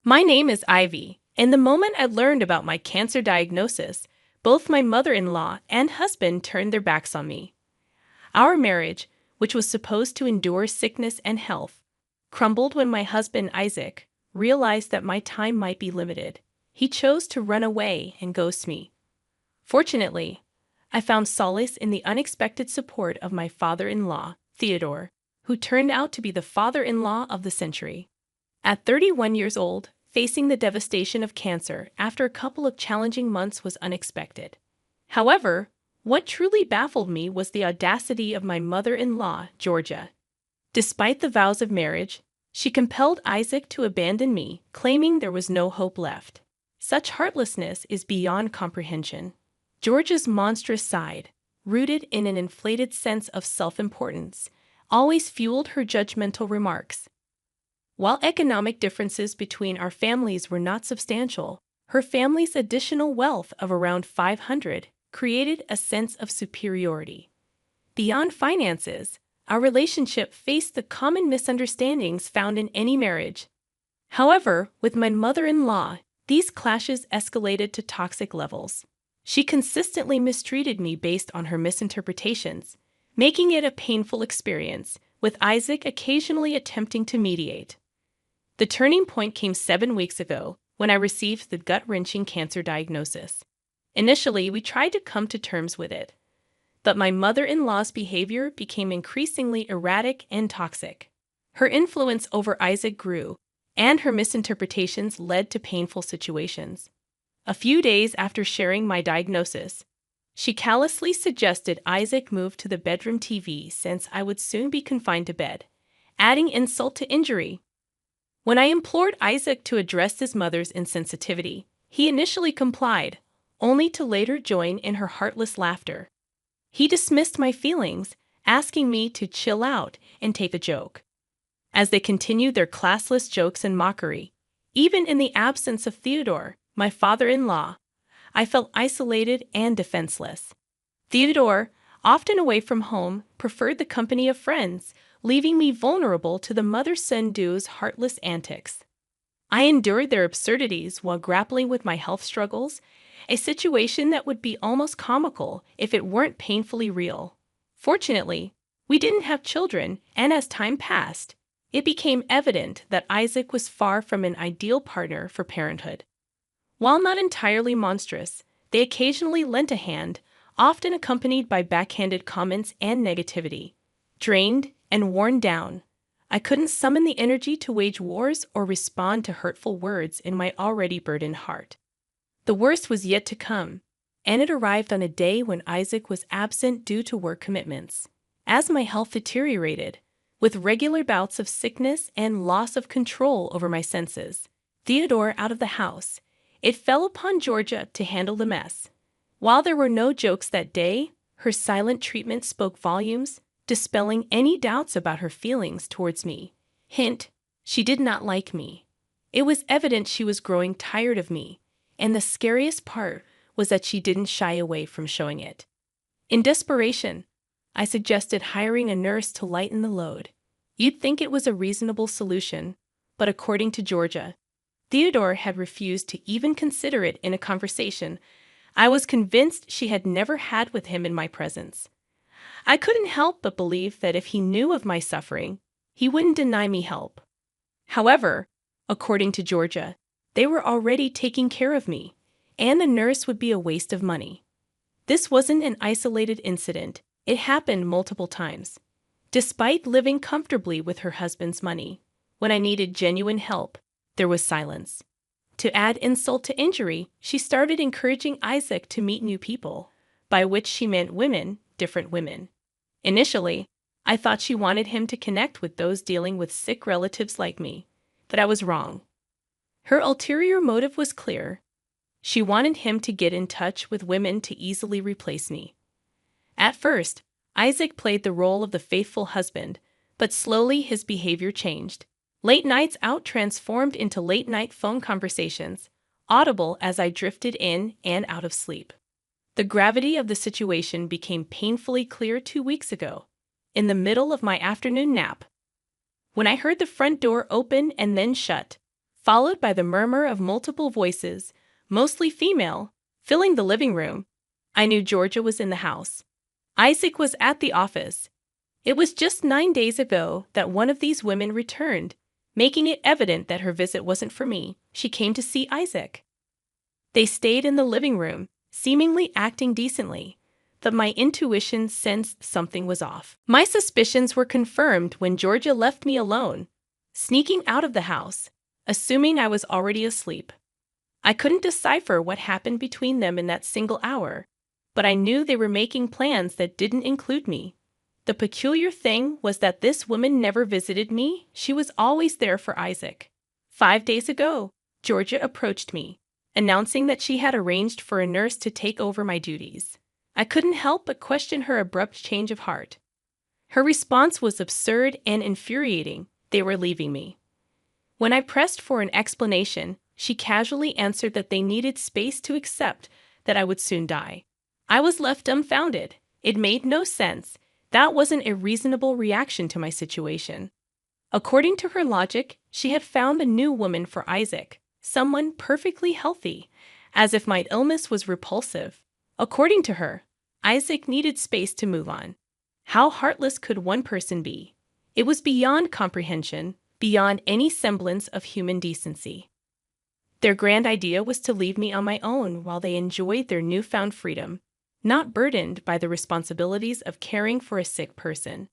My name is Ivy, and the moment I learned about my cancer diagnosis, both my mother-in-law and husband turned their backs on me. Our marriage, which was supposed to endure sickness and health, crumbled when my husband Isaac realized that my time might be limited. He chose to run away and ghost me. Fortunately, I found solace in the unexpected support of my father-in-law, Theodore, who turned out to be the father-in-law of the century. At 31 years old, facing the devastation of cancer after a couple of challenging months was unexpected. However, what truly baffled me was the audacity of my mother-in-law, Georgia. Despite the vows of marriage, she compelled Isaac to abandon me, claiming there was no hope left. Such heartlessness is beyond comprehension. Georgia's monstrous side, rooted in an inflated sense of self-importance, always fueled her judgmental remarks. While economic differences between our families were not substantial, her family's additional wealth of around 500 created a sense of superiority. Beyond finances, our relationship faced the common misunderstandings found in any marriage. However, with my mother-in-law, these clashes escalated to toxic levels. She consistently mistreated me based on her misinterpretations, making it a painful experience, with Isaac occasionally attempting to mediate. The turning point came 7 weeks ago when I received the gut-wrenching cancer diagnosis. Initially, we tried to come to terms with it, but my mother-in-law's behavior became increasingly erratic and toxic. Her influence over Isaac grew, and her misinterpretations led to painful situations. A few days after sharing my diagnosis, she callously suggested Isaac move to the bedroom TV since I would soon be confined to bed, adding insult to injury. When I implored Isaac to address his mother's insensitivity, he initially complied, only to later join in her heartless laughter. He dismissed my feelings, asking me to chill out and take a joke. As they continued their classless jokes and mockery, even in the absence of Theodore, my father-in-law, I felt isolated and defenseless. Theodore, often away from home, preferred the company of friends, leaving me vulnerable to the mother-son duo's heartless antics. I endured their absurdities while grappling with my health struggles, a situation that would be almost comical if it weren't painfully real. Fortunately, we didn't have children, and as time passed, it became evident that Isaac was far from an ideal partner for parenthood. While not entirely monstrous, they occasionally lent a hand, often accompanied by backhanded comments and negativity. Drained and worn down, I couldn't summon the energy to wage wars or respond to hurtful words in my already burdened heart. The worst was yet to come, and it arrived on a day when Isaac was absent due to work commitments. As my health deteriorated, with regular bouts of sickness and loss of control over my senses, Theodore out of the house, it fell upon Georgia to handle the mess. While there were no jokes that day, her silent treatment spoke volumes, dispelling any doubts about her feelings towards me. Hint, she did not like me. It was evident she was growing tired of me, and the scariest part was that she didn't shy away from showing it. In desperation, I suggested hiring a nurse to lighten the load. You'd think it was a reasonable solution, but according to Georgia, Theodore had refused to even consider it in a conversation I was convinced she had never had with him in my presence. I couldn't help but believe that if he knew of my suffering, he wouldn't deny me help. However, according to Georgia, they were already taking care of me, and the nurse would be a waste of money. This wasn't an isolated incident. It happened multiple times. Despite living comfortably with her husband's money, when I needed genuine help, there was silence. To add insult to injury, she started encouraging Isaac to meet new people, by which she meant women, different women. Initially, I thought she wanted him to connect with those dealing with sick relatives like me, but I was wrong. Her ulterior motive was clear. She wanted him to get in touch with women to easily replace me. At first, Isaac played the role of the faithful husband, but slowly his behavior changed. Late nights out transformed into late-night phone conversations, audible as I drifted in and out of sleep. The gravity of the situation became painfully clear 2 weeks ago, in the middle of my afternoon nap. When I heard the front door open and then shut, followed by the murmur of multiple voices, mostly female, filling the living room. I knew Georgia was in the house. Isaac was at the office. It was just 9 days ago that one of these women returned, making it evident that her visit wasn't for me. She came to see Isaac. They stayed in the living room, seemingly acting decently, but my intuition sensed something was off. My suspicions were confirmed when Georgia left me alone, sneaking out of the house, assuming I was already asleep. I couldn't decipher what happened between them in that single hour, but I knew they were making plans that didn't include me. The peculiar thing was that this woman never visited me. She was always there for Isaac. 5 days ago, Georgia approached me, announcing that she had arranged for a nurse to take over my duties. I couldn't help but question her abrupt change of heart. Her response was absurd and infuriating. They were leaving me. When I pressed for an explanation, she casually answered that they needed space to accept that I would soon die. I was left dumbfounded. It made no sense. That wasn't a reasonable reaction to my situation. According to her logic, she had found a new woman for Isaac, someone perfectly healthy, as if my illness was repulsive. According to her, Isaac needed space to move on. How heartless could one person be? It was beyond comprehension, beyond any semblance of human decency. Their grand idea was to leave me on my own while they enjoyed their newfound freedom, not burdened by the responsibilities of caring for a sick person.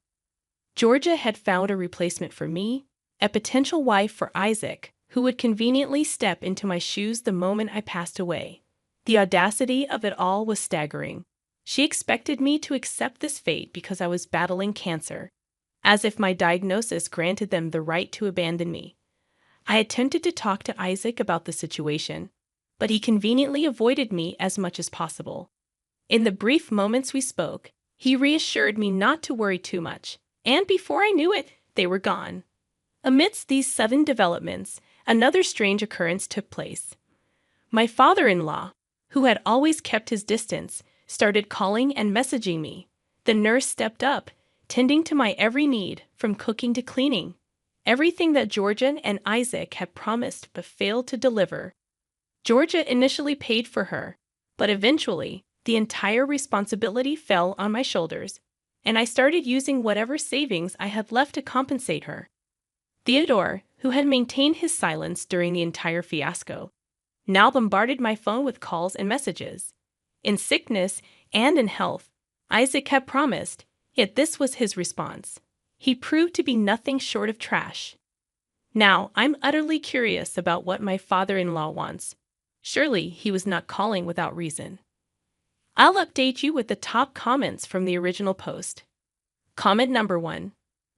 Georgia had found a replacement for me, a potential wife for Isaac, who would conveniently step into my shoes the moment I passed away. The audacity of it all was staggering. She expected me to accept this fate because I was battling cancer, as if my diagnosis granted them the right to abandon me. I attempted to talk to Isaac about the situation, but he conveniently avoided me as much as possible. In the brief moments we spoke, he reassured me not to worry too much, and before I knew it, they were gone. Amidst these sudden developments, another strange occurrence took place. My father-in-law, who had always kept his distance, started calling and messaging me. The nurse stepped up, tending to my every need, from cooking to cleaning. Everything that Georgia and Isaac had promised but failed to deliver. Georgia initially paid for her, but eventually, the entire responsibility fell on my shoulders, and I started using whatever savings I had left to compensate her. Theodore, who had maintained his silence during the entire fiasco, now bombarded my phone with calls and messages. In sickness and in health, Isaac had promised, yet this was his response. He proved to be nothing short of trash. Now, I'm utterly curious about what my father-in-law wants. Surely he was not calling without reason. I'll update you with the top comments from the original post. Comment number 1.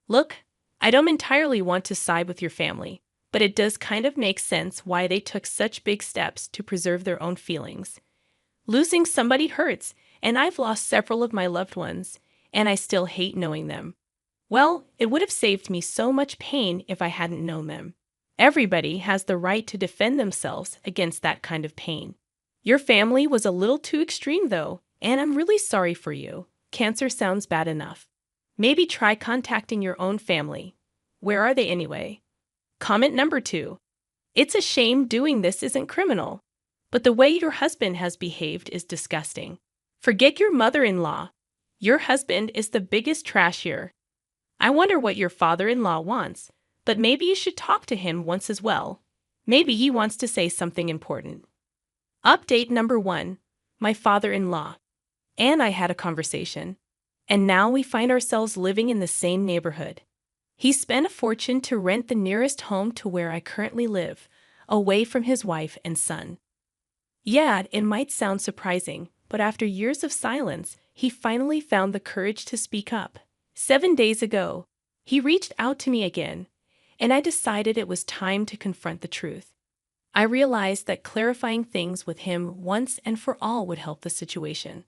Look, I don't entirely want to side with your family, but it does kind of make sense why they took such big steps to preserve their own feelings. Losing somebody hurts, and I've lost several of my loved ones, and I still hate knowing them. Well, it would have saved me so much pain if I hadn't known them. Everybody has the right to defend themselves against that kind of pain. Your family was a little too extreme, though, and I'm really sorry for you. Cancer sounds bad enough. Maybe try contacting your own family. Where are they anyway? Comment number 2. It's a shame doing this isn't criminal, but the way your husband has behaved is disgusting. Forget your mother-in-law. Your husband is the biggest trash here. I wonder what your father-in-law wants, but maybe you should talk to him once as well. Maybe he wants to say something important. Update number 1. My father-in-law and I had a conversation, and now we find ourselves living in the same neighborhood. He spent a fortune to rent the nearest home to where I currently live, away from his wife and son. Yeah, it might sound surprising, but after years of silence, he finally found the courage to speak up. 7 days ago, he reached out to me again, and I decided it was time to confront the truth. I realized that clarifying things with him once and for all would help the situation.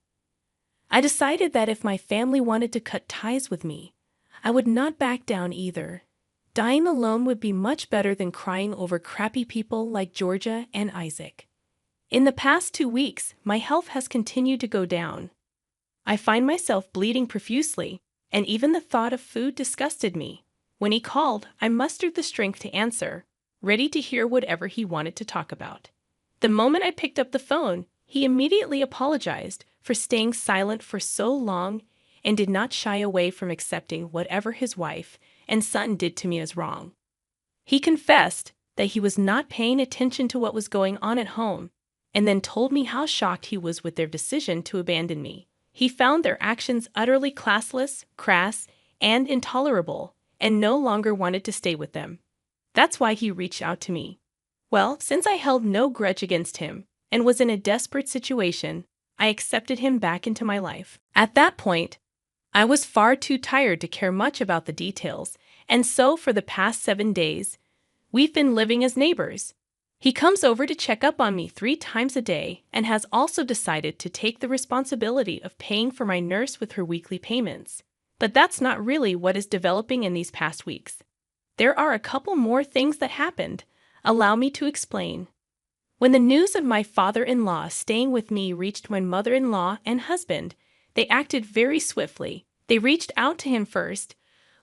I decided that if my family wanted to cut ties with me, I would not back down either. Dying alone would be much better than crying over crappy people like Georgia and Isaac. In the past 2 weeks, my health has continued to go down. I find myself bleeding profusely, and even the thought of food disgusted me. When he called, I mustered the strength to answer. ready to hear whatever he wanted to talk about. The moment I picked up the phone, he immediately apologized for staying silent for so long and did not shy away from accepting whatever his wife and son did to me as wrong. He confessed that he was not paying attention to what was going on at home, and then told me how shocked he was with their decision to abandon me. He found their actions utterly classless, crass, and intolerable, and no longer wanted to stay with them. That's why he reached out to me. Well, since I held no grudge against him and was in a desperate situation, I accepted him back into my life. At that point, I was far too tired to care much about the details, and so for the past 7 days, we've been living as neighbors. He comes over to check up on me 3 times a day and has also decided to take the responsibility of paying for my nurse with her weekly payments. But that's not really what is developing in these past weeks. There are a couple more things that happened. Allow me to explain. When the news of my father-in-law staying with me reached my mother-in-law and husband, they acted very swiftly. They reached out to him first,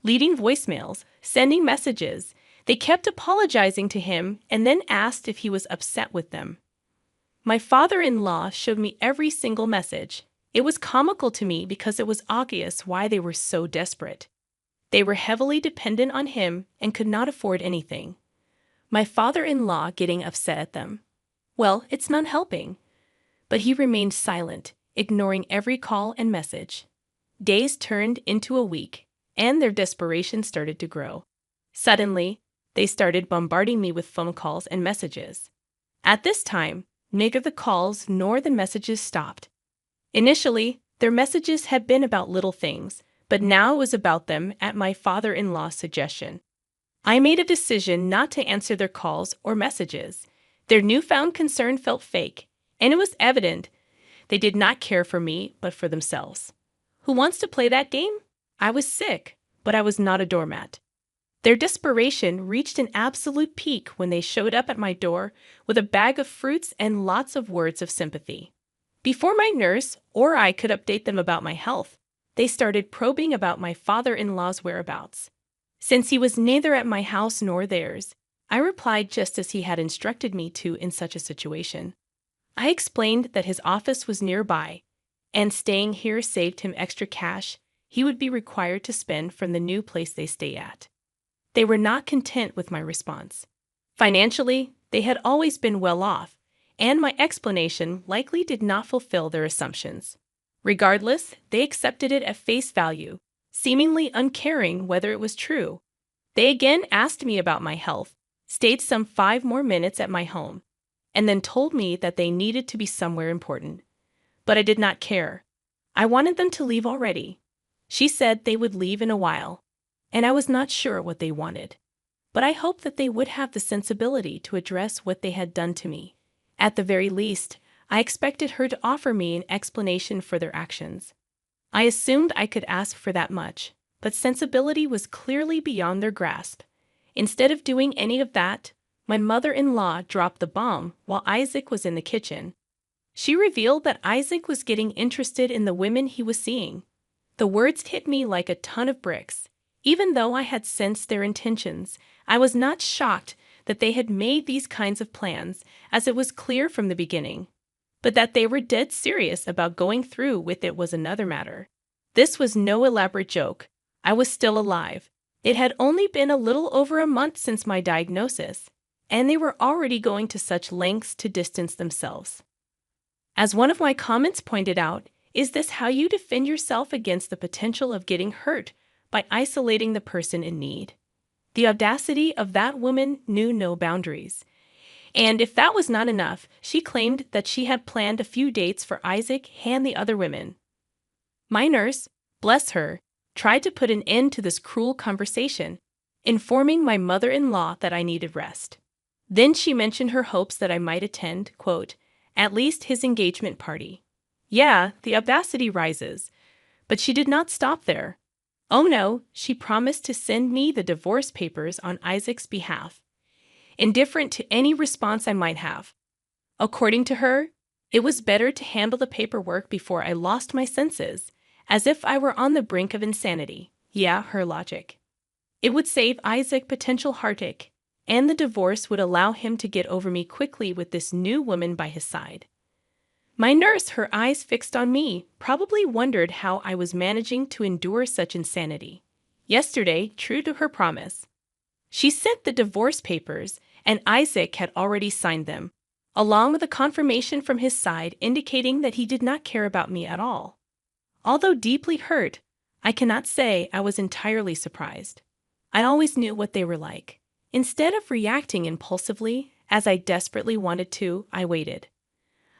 leaving voicemails, sending messages. They kept apologizing to him and then asked if he was upset with them. My father-in-law showed me every single message. It was comical to me because it was obvious why they were so desperate. They were heavily dependent on him and could not afford anything. My father-in-law getting upset at them. Well, it's not helping. But he remained silent, ignoring every call and message. Days turned into a week, and their desperation started to grow. Suddenly, they started bombarding me with phone calls and messages. At this time, neither the calls nor the messages stopped. Initially, their messages had been about little things, but now it was about them at my father-in-law's suggestion. I made a decision not to answer their calls or messages. Their newfound concern felt fake, and it was evident they did not care for me but for themselves. Who wants to play that game? I was sick, but I was not a doormat. Their desperation reached an absolute peak when they showed up at my door with a bag of fruits and lots of words of sympathy. Before my nurse or I could update them about my health, they started probing about my father-in-law's whereabouts. Since he was neither at my house nor theirs, I replied just as he had instructed me to in such a situation. I explained that his office was nearby, and staying here saved him extra cash he would be required to spend from the new place they stay at. They were not content with my response. Financially, they had always been well off, and my explanation likely did not fulfill their assumptions. Regardless, they accepted it at face value, seemingly uncaring whether it was true. They again asked me about my health, stayed some 5 more minutes at my home, and then told me that they needed to be somewhere important. But I did not care. I wanted them to leave already. She said they would leave in a while, and I was not sure what they wanted. But I hoped that they would have the sensibility to address what they had done to me. At the very least, I expected her to offer me an explanation for their actions. I assumed I could ask for that much, but sensibility was clearly beyond their grasp. Instead of doing any of that, my mother-in-law dropped the bomb while Isaac was in the kitchen. She revealed that Isaac was getting interested in the women he was seeing. The words hit me like a ton of bricks. Even though I had sensed their intentions, I was not shocked that they had made these kinds of plans, as it was clear from the beginning. But that they were dead serious about going through with it was another matter. This was no elaborate joke. I was still alive. It had only been a little over a month since my diagnosis, and they were already going to such lengths to distance themselves. As one of my comments pointed out, is this how you defend yourself against the potential of getting hurt by isolating the person in need? The audacity of that woman knew no boundaries. And if that was not enough, she claimed that she had planned a few dates for Isaac and the other women. My nurse, bless her, tried to put an end to this cruel conversation, informing my mother-in-law that I needed rest. Then she mentioned her hopes that I might attend, quote, at least his engagement party. Yeah, the audacity rises. But she did not stop there. Oh no, she promised to send me the divorce papers on Isaac's behalf, indifferent to any response I might have. According to her, it was better to handle the paperwork before I lost my senses, as if I were on the brink of insanity. Yeah, her logic. It would save Isaac potential heartache, and the divorce would allow him to get over me quickly with this new woman by his side. My nurse, her eyes fixed on me, probably wondered how I was managing to endure such insanity. Yesterday, true to her promise, she sent the divorce papers, and Isaac had already signed them, along with a confirmation from his side indicating that he did not care about me at all. Although deeply hurt, I cannot say I was entirely surprised. I always knew what they were like. Instead of reacting impulsively, as I desperately wanted to, I waited.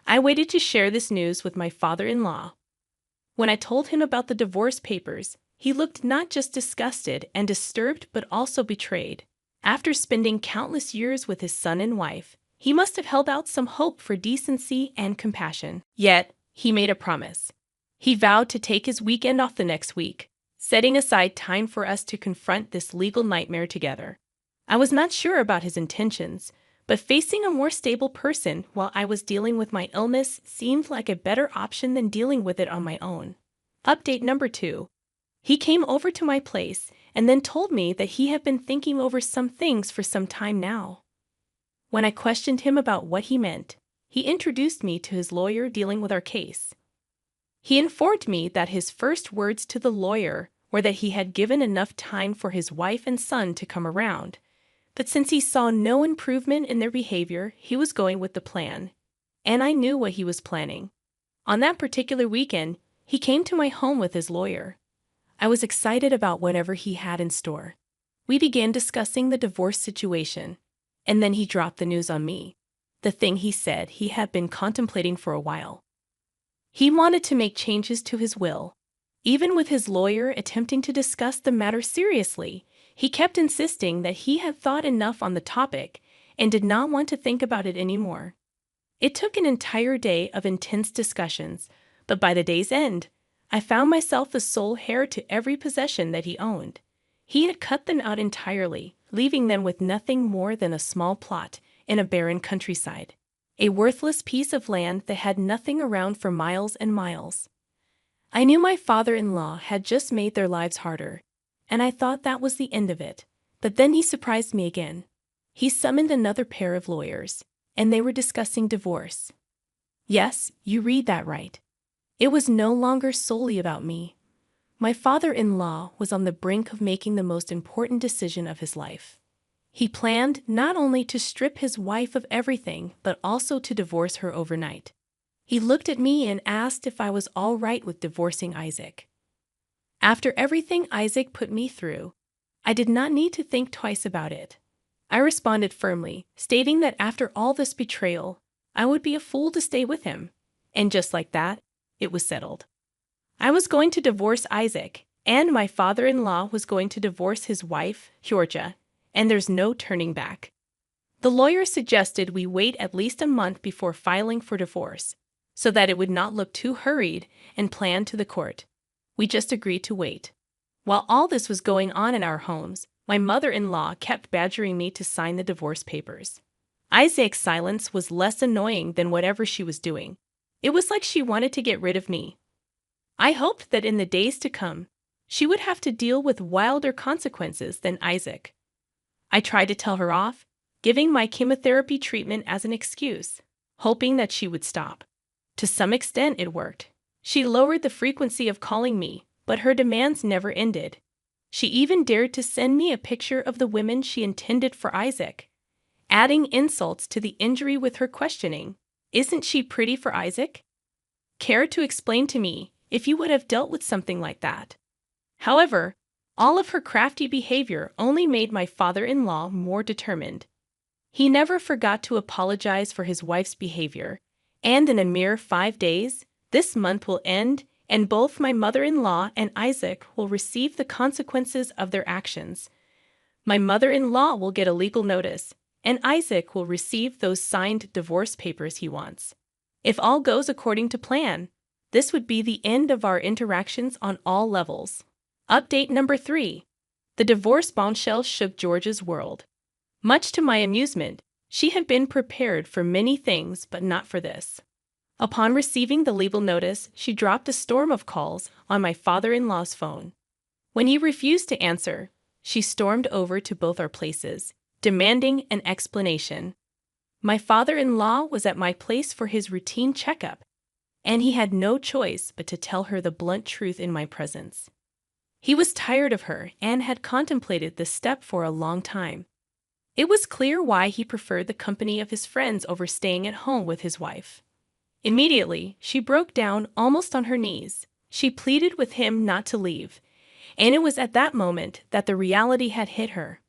I waited to share this news with my father-in-law. When I told him about the divorce papers, he looked not just disgusted and disturbed but also betrayed. After spending countless years with his son and wife, he must have held out some hope for decency and compassion. Yet, he made a promise. He vowed to take his weekend off the next week, setting aside time for us to confront this legal nightmare together. I was not sure about his intentions, but facing a more stable person while I was dealing with my illness seemed like a better option than dealing with it on my own. Update number 2. He came over to my place and then told me that he had been thinking over some things for some time now. When I questioned him about what he meant, he introduced me to his lawyer dealing with our case. He informed me that his first words to the lawyer were that he had given enough time for his wife and son to come around, but since he saw no improvement in their behavior, he was going with the plan. And I knew what he was planning. On that particular weekend, he came to my home with his lawyer. I was excited about whatever he had in store. We began discussing the divorce situation, and then he dropped the news on me, the thing he said he had been contemplating for a while. He wanted to make changes to his will. Even with his lawyer attempting to discuss the matter seriously, he kept insisting that he had thought enough on the topic and did not want to think about it anymore. It took an entire day of intense discussions, but by the day's end, I found myself the sole heir to every possession that he owned. He had cut them out entirely, leaving them with nothing more than a small plot in a barren countryside, a worthless piece of land that had nothing around for miles and miles. I knew my father-in-law had just made their lives harder, and I thought that was the end of it. But then he surprised me again. He summoned another pair of lawyers, and they were discussing divorce. Yes, you read that right. It was no longer solely about me. My father-in-law was on the brink of making the most important decision of his life. He planned not only to strip his wife of everything, but also to divorce her overnight. He looked at me and asked if I was all right with divorcing Isaac. After everything Isaac put me through, I did not need to think twice about it. I responded firmly, stating that after all this betrayal, I would be a fool to stay with him. And just like that, it was settled. I was going to divorce Isaac, and my father-in-law was going to divorce his wife, Georgia, and there's no turning back. The lawyer suggested we wait at least a month before filing for divorce, so that it would not look too hurried and planned to the court. We just agreed to wait. While all this was going on in our homes, my mother-in-law kept badgering me to sign the divorce papers. Isaac's silence was less annoying than whatever she was doing. It was like she wanted to get rid of me. I hoped that in the days to come, she would have to deal with wilder consequences than Isaac. I tried to tell her off, giving my chemotherapy treatment as an excuse, hoping that she would stop. To some extent, it worked. She lowered the frequency of calling me, but her demands never ended. She even dared to send me a picture of the women she intended for Isaac, adding insults to the injury with her questioning, "Isn't she pretty for Isaac?" Care to explain to me if you would have dealt with something like that? However, all of her crafty behavior only made my father-in-law more determined. He never forgot to apologize for his wife's behavior, and in a mere 5 days, this month will end, and both my mother-in-law and Isaac will receive the consequences of their actions. My mother-in-law will get a legal notice, and Isaac will receive those signed divorce papers he wants. If all goes according to plan, this would be the end of our interactions on all levels. Update number 3. The divorce bombshell shook Georgia's world. Much to my amusement, she had been prepared for many things, but not for this. Upon receiving the legal notice, she dropped a storm of calls on my father-in-law's phone. When he refused to answer, she stormed over to both our places, demanding an explanation. My father-in-law was at my place for his routine checkup, and he had no choice but to tell her the blunt truth in my presence. He was tired of her and had contemplated this step for a long time. It was clear why he preferred the company of his friends over staying at home with his wife. Immediately, she broke down almost on her knees. She pleaded with him not to leave, and it was at that moment that the reality had hit her.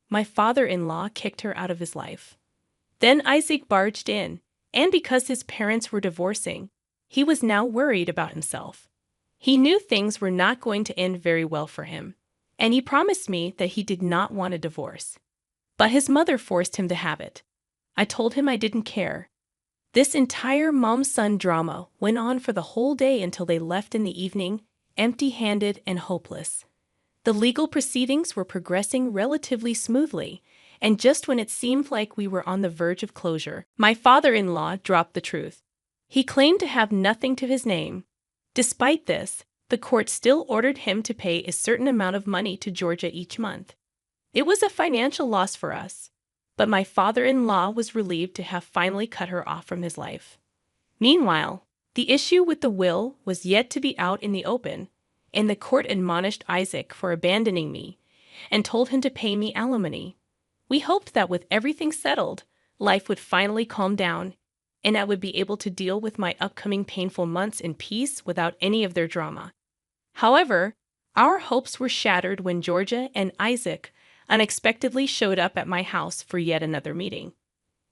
My father-in-law kicked her out of his life. Then Isaac barged in, and because his parents were divorcing, he was now worried about himself. He knew things were not going to end very well for him, and he promised me that he did not want a divorce. But his mother forced him to have it. I told him I didn't care. This entire mom-son drama went on for the whole day until they left in the evening, empty-handed and hopeless. The legal proceedings were progressing relatively smoothly, and just when it seemed like we were on the verge of closure, my father-in-law dropped the truth. He claimed to have nothing to his name. Despite this, the court still ordered him to pay a certain amount of money to Georgia each month. It was a financial loss for us, but my father-in-law was relieved to have finally cut her off from his life. Meanwhile, the issue with the will was yet to be out in the open, and the court admonished Isaac for abandoning me and told him to pay me alimony. We hoped that with everything settled, life would finally calm down, and I would be able to deal with my upcoming painful months in peace without any of their drama. However, our hopes were shattered when Georgia and Isaac unexpectedly showed up at my house for yet another meeting.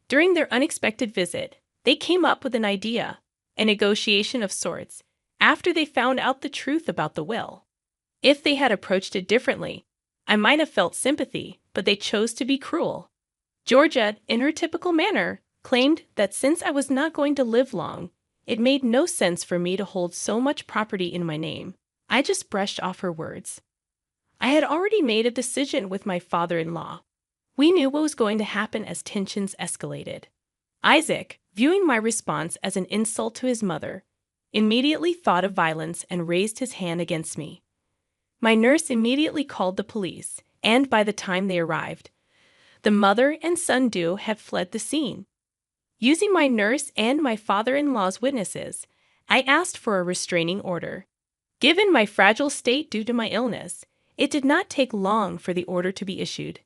During their unexpected visit, they came up with an idea, a negotiation of sorts, after they found out the truth about the will. If they had approached it differently, I might have felt sympathy, but they chose to be cruel. Georgia, in her typical manner, claimed that since I was not going to live long, it made no sense for me to hold so much property in my name. I just brushed off her words. I had already made a decision with my father-in-law. We knew what was going to happen as tensions escalated. Isaac, viewing my response as an insult to his mother, immediately thought of violence and raised his hand against me. My nurse immediately called the police, and by the time they arrived, the mother and son duo had fled the scene. Using my nurse and my father-in-law's witnesses, I asked for a restraining order. Given my fragile state due to my illness, it did not take long for the order to be issued.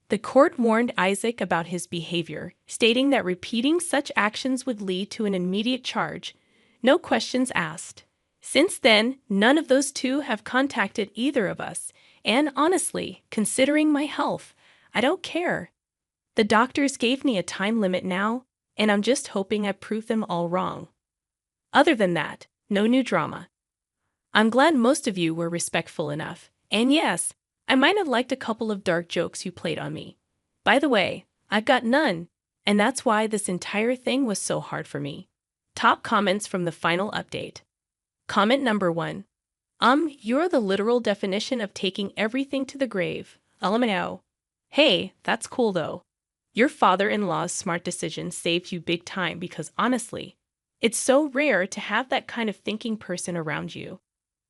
The court warned Isaac about his behavior, stating that repeating such actions would lead to an immediate charge, no questions asked. Since then, none of those two have contacted either of us, and honestly, considering my health, I don't care. The doctors gave me a time limit now, and I'm just hoping I prove them all wrong. Other than that, no new drama. I'm glad most of you were respectful enough, and yes, I might have liked a couple of dark jokes you played on me. By the way, I've got none, and that's why this entire thing was so hard for me. Top comments from the final update. Comment number 1. You're the literal definition of taking everything to the grave. LMAO. Hey, that's cool though. Your father-in-law's smart decision saved you big time because honestly, it's so rare to have that kind of thinking person around you.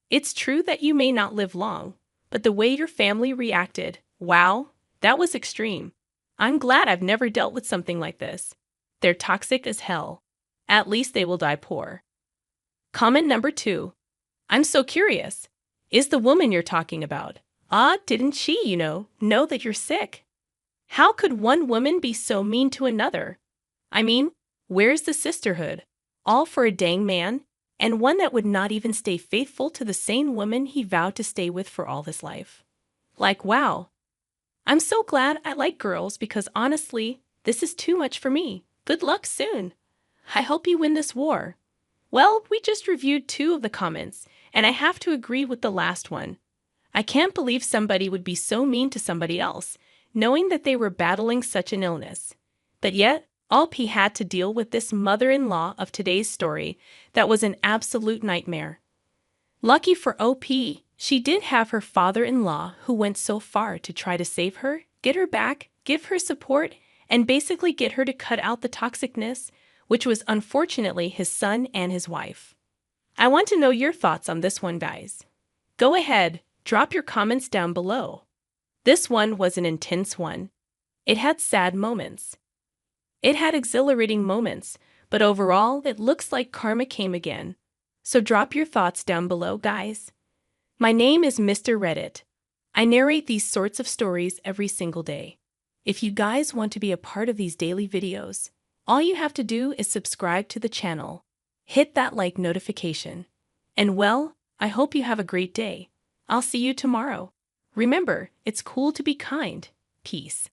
It's true that you may not live long, but the way your family reacted, wow, that was extreme. I'm glad I've never dealt with something like this. They're toxic as hell. At least they will die poor. Comment number 2. I'm so curious. Is the woman you're talking about? Didn't she, know that you're sick? How could one woman be so mean to another? I mean, where's the sisterhood? All for a dang man, and one that would not even stay faithful to the same woman he vowed to stay with for all his life. Like, wow. I'm so glad I like girls because honestly, this is too much for me. Good luck soon. I hope you win this war. Well, we just reviewed 2 of the comments, and I have to agree with the last one. I can't believe somebody would be so mean to somebody else, knowing that they were battling such an illness. But yet, OP had to deal with this mother-in-law of today's story that was an absolute nightmare. Lucky for OP, she did have her father-in-law who went so far to try to save her, get her back, give her support, and basically get her to cut out the toxicness, which was unfortunately his son and his wife. I want to know your thoughts on this one, guys. Go ahead, drop your comments down below. This one was an intense one. It had sad moments. It had exhilarating moments, but overall, it looks like karma came again. So drop your thoughts down below, guys. My name is Mr. Reddit. I narrate these sorts of stories every single day. If you guys want to be a part of these daily videos, all you have to do is subscribe to the channel. Hit that like notification. And well, I hope you have a great day. I'll see you tomorrow. Remember, it's cool to be kind. Peace.